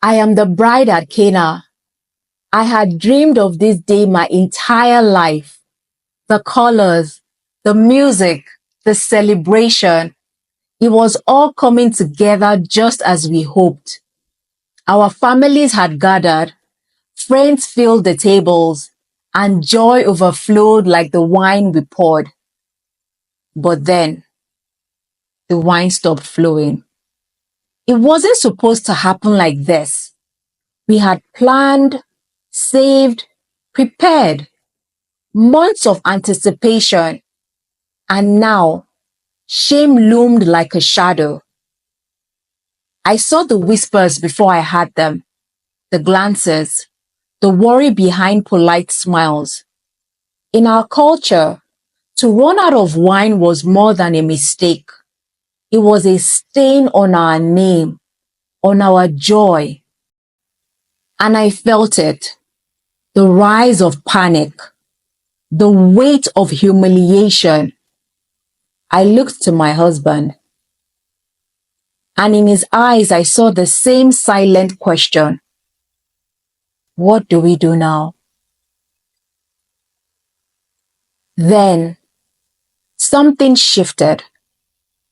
I am the bride at Cana. I had dreamed of this day my entire life. The colors, the music, the celebration. It was all coming together just as we hoped. Our families had gathered, friends filled the tables, and joy overflowed like the wine we poured. But then, the wine stopped flowing. It wasn't supposed to happen like this. We had planned, saved, prepared, months of anticipation, and now shame loomed like a shadow. I saw the whispers before I had them, the glances, the worry behind polite smiles. In our culture, to run out of wine was more than a mistake. It was a stain on our name, on our joy. And I felt it, the rise of panic, the weight of humiliation. I looked to my husband, and in his eyes I saw the same silent question. What do we do now? Then, something shifted.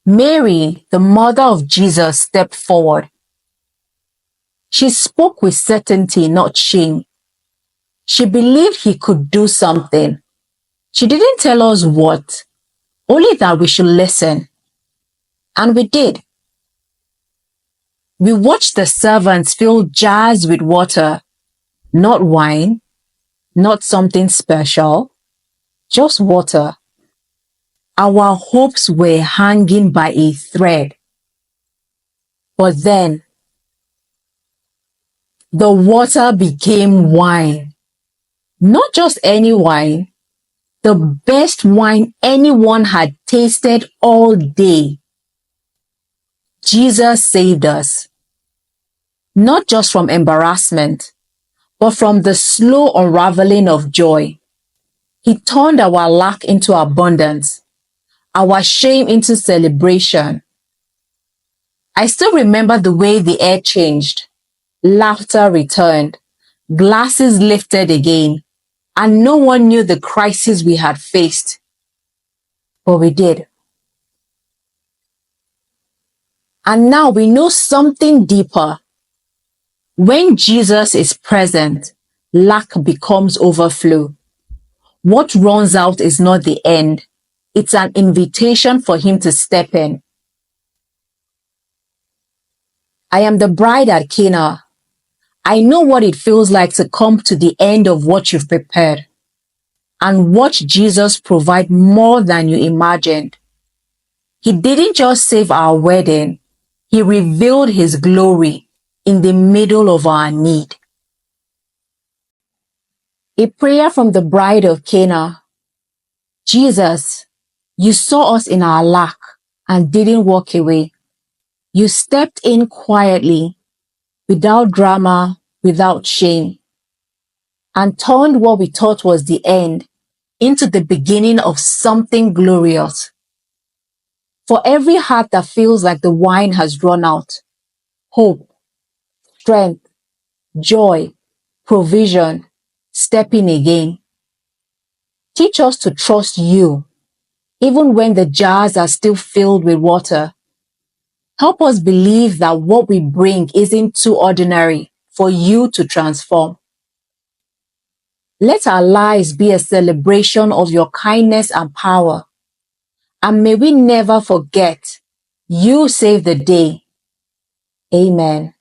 Mary, the mother of Jesus, stepped forward. She spoke with certainty, not shame. She believed he could do something. She didn't tell us what, only that we should listen. And we did. We watched the servants fill jars with water, not wine, not something special, just water. Our hopes were hanging by a thread. But then, the water became wine. Not just any wine, the best wine anyone had tasted all day. Jesus saved us, not just from embarrassment, but from the slow unraveling of joy. He turned our lack into abundance, our shame into celebration. I still remember the way the air changed. Laughter returned, glasses lifted again, and no one knew the crisis we had faced. But we did. And now we know something deeper. When Jesus is present, lack becomes overflow. What runs out is not the end. It's an invitation for him to step in. I am the bride at Cana. I know what it feels like to come to the end of what you've prepared and watch Jesus provide more than you imagined. He didn't just save our wedding. He revealed his glory in the middle of our need. A prayer from the bride of Cana. Jesus, you saw us in our lack and didn't walk away. You stepped in quietly, without drama, without shame, and turned what we thought was the end into the beginning of something glorious. For every heart that feels like the wine has run out, hope, strength, joy, provision, step in again. Teach us to trust you, even when the jars are still filled with water. Help us believe that what we bring isn't too ordinary for you to transform. Let our lives be a celebration of your kindness and power. And may we never forget, you saved the day. Amen.